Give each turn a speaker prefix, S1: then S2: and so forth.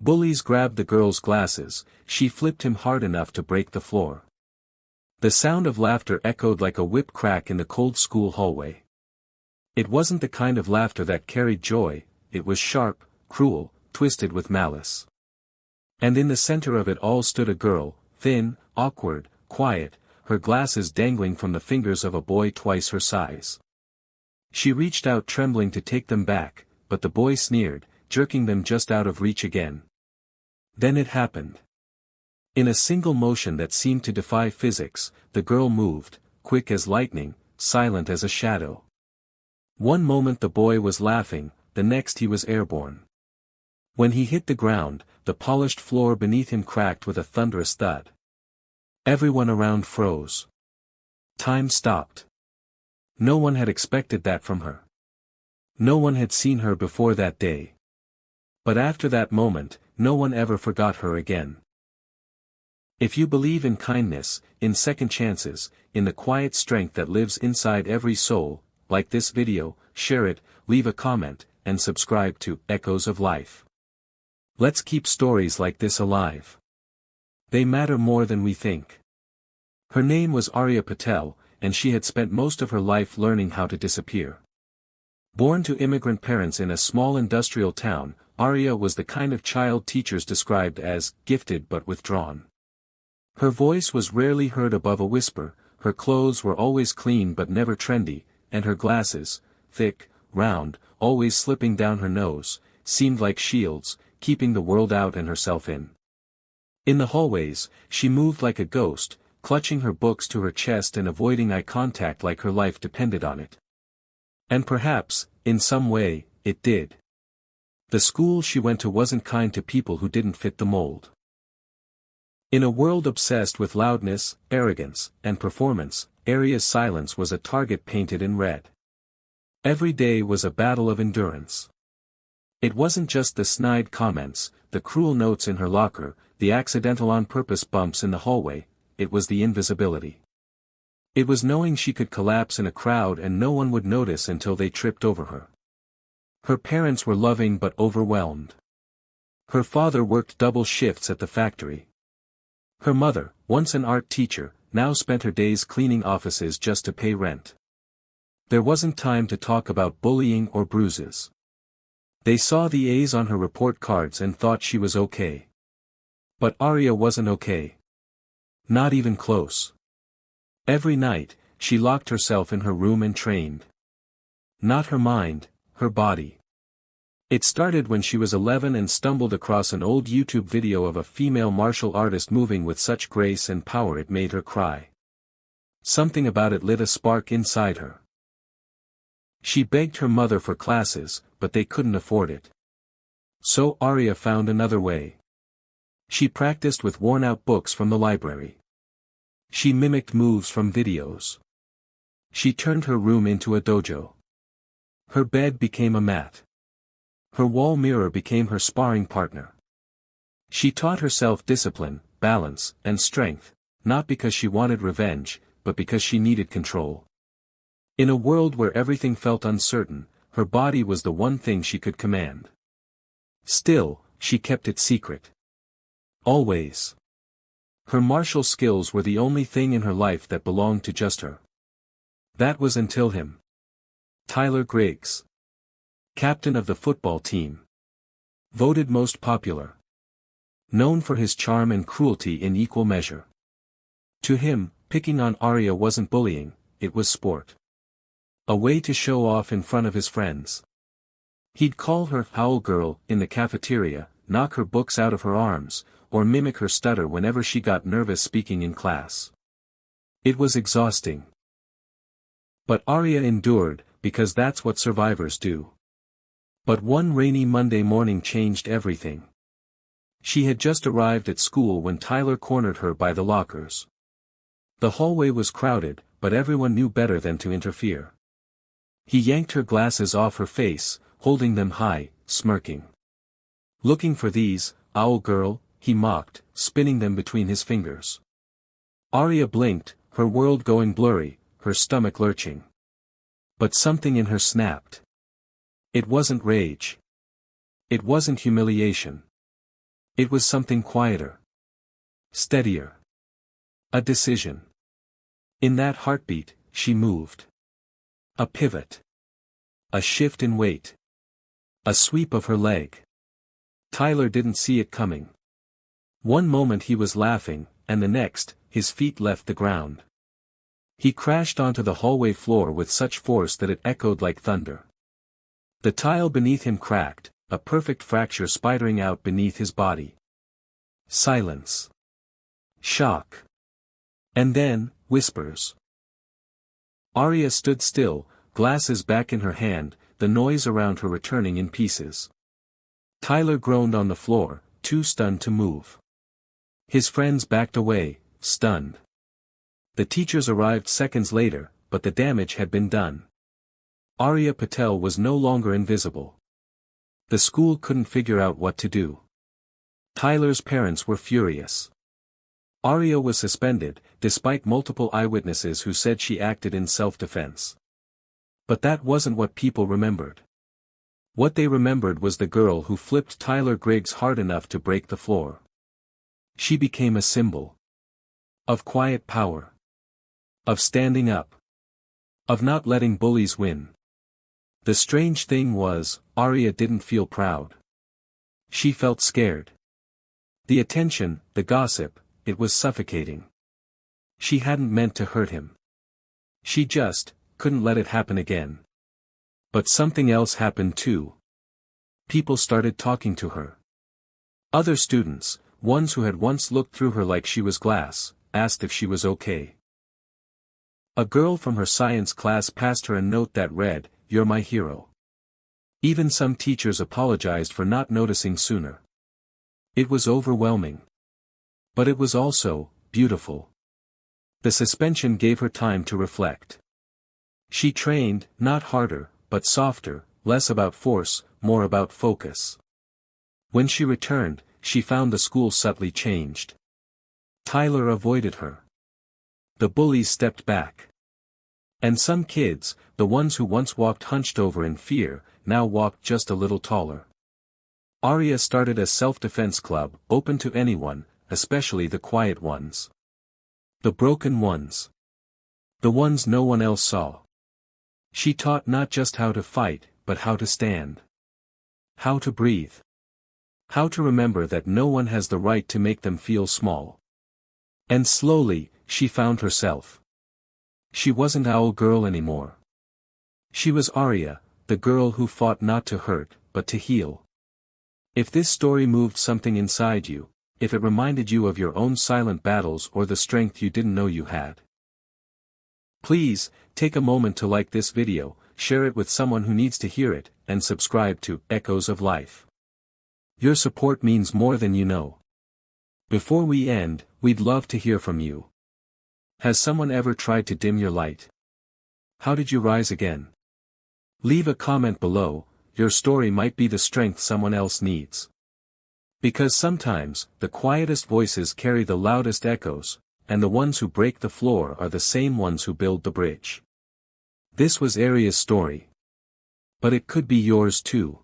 S1: Bullies grabbed the girl's glasses, she flipped him hard enough to break the floor. The sound of laughter echoed like a whip crack in the cold school hallway. It wasn't the kind of laughter that carried joy, it was sharp, cruel, twisted with malice. And in the center of it all stood a girl, thin, awkward, quiet, her glasses dangling from the fingers of a boy twice her size. She reached out trembling to take them back, but the boy sneered, jerking them just out of reach again. Then it happened. In a single motion that seemed to defy physics, the girl moved, quick as lightning, silent as a shadow. One moment the boy was laughing, the next he was airborne. When he hit the ground, the polished floor beneath him cracked with a thunderous thud. Everyone around froze. Time stopped. No one had expected that from her. No one had seen her before that day. But after that moment, no one ever forgot her again. If you believe in kindness, in second chances, in the quiet strength that lives inside every soul, like this video, share it, leave a comment, and subscribe to Echoes of Life. Let's keep stories like this alive. They matter more than we think. Her name was Aria Patel, and she had spent most of her life learning how to disappear. Born to immigrant parents in a small industrial town, Aria was the kind of child teachers described as gifted but withdrawn. Her voice was rarely heard above a whisper, her clothes were always clean but never trendy, and her glasses, thick, round, always slipping down her nose, seemed like shields, keeping the world out and herself in. In the hallways, she moved like a ghost, clutching her books to her chest and avoiding eye contact like her life depended on it. And perhaps, in some way, it did. The school she went to wasn't kind to people who didn't fit the mold. In a world obsessed with loudness, arrogance, and performance, Aria's silence was a target painted in red. Every day was a battle of endurance. It wasn't just the snide comments, the cruel notes in her locker, the accidental on-purpose bumps in the hallway, it was the invisibility. It was knowing she could collapse in a crowd and no one would notice until they tripped over her. Her parents were loving but overwhelmed. Her father worked double shifts at the factory. Her mother, once an art teacher, now spent her days cleaning offices just to pay rent. There wasn't time to talk about bullying or bruises. They saw the A's on her report cards and thought she was okay. But Aria wasn't okay. Not even close. Every night, she locked herself in her room and trained. Not her mind, her body. It started when she was 11 and stumbled across an old YouTube video of a female martial artist moving with such grace and power it made her cry. Something about it lit a spark inside her. She begged her mother for classes, but they couldn't afford it. So Aria found another way. She practiced with worn-out books from the library. She mimicked moves from videos. She turned her room into a dojo. Her bed became a mat. Her wall mirror became her sparring partner. She taught herself discipline, balance, and strength, not because she wanted revenge, but because she needed control. In a world where everything felt uncertain, her body was the one thing she could command. Still, she kept it secret. Always. Her martial skills were the only thing in her life that belonged to just her. That was until him. Tyler Griggs. Captain of the football team. Voted most popular. Known for his charm and cruelty in equal measure. To him, picking on Aria wasn't bullying, it was sport. A way to show off in front of his friends. He'd call her "Howl Girl" in the cafeteria, knock her books out of her arms, or mimic her stutter whenever she got nervous speaking in class. It was exhausting. But Aria endured, because that's what survivors do. But one rainy Monday morning changed everything. She had just arrived at school when Tyler cornered her by the lockers. The hallway was crowded, but everyone knew better than to interfere. He yanked her glasses off her face, holding them high, smirking. "Looking for these, owl girl?" he mocked, spinning them between his fingers. Aria blinked, her world going blurry, her stomach lurching. But something in her snapped. It wasn't rage. It wasn't humiliation. It was something quieter. Steadier. A decision. In that heartbeat, she moved. A pivot. A shift in weight. A sweep of her leg. Tyler didn't see it coming. One moment he was laughing, and the next, his feet left the ground. He crashed onto the hallway floor with such force that it echoed like thunder. The tile beneath him cracked, a perfect fracture spidering out beneath his body. Silence. Shock. And then, whispers. Aria stood still, glasses back in her hand, the noise around her returning in pieces. Tyler groaned on the floor, too stunned to move. His friends backed away, stunned. The teachers arrived seconds later, but the damage had been done. Aria Patel was no longer invisible. The school couldn't figure out what to do. Tyler's parents were furious. Aria was suspended, despite multiple eyewitnesses who said she acted in self-defense. But that wasn't what people remembered. What they remembered was the girl who flipped Tyler Griggs hard enough to break the floor. She became a symbol. Of quiet power. Of standing up. Of not letting bullies win. The strange thing was, Aria didn't feel proud. She felt scared. The attention, the gossip, it was suffocating. She hadn't meant to hurt him. She just couldn't let it happen again. But something else happened too. People started talking to her. Other students, ones who had once looked through her like she was glass, asked if she was okay. A girl from her science class passed her a note that read, "You're my hero." Even some teachers apologized for not noticing sooner. It was overwhelming. But it was also beautiful. The suspension gave her time to reflect. She trained, not harder, but softer, less about force, more about focus. When she returned, she found the school subtly changed. Tyler avoided her. The bullies stepped back. And some kids, the ones who once walked hunched over in fear, now walked just a little taller. Aria started a self-defense club, open to anyone, especially the quiet ones. The broken ones. The ones no one else saw. She taught not just how to fight, but how to stand. How to breathe. How to remember that no one has the right to make them feel small. And slowly, she found herself. She wasn't Owl Girl anymore. She was Aria, the girl who fought not to hurt, but to heal. If this story moved something inside you, if it reminded you of your own silent battles or the strength you didn't know you had, please, take a moment to like this video, share it with someone who needs to hear it, and subscribe to Echoes of Life. Your support means more than you know. Before we end, we'd love to hear from you. Has someone ever tried to dim your light? How did you rise again? Leave a comment below, your story might be the strength someone else needs. Because sometimes, the quietest voices carry the loudest echoes, and the ones who break the floor are the same ones who build the bridge. This was Aria's story. But it could be yours too.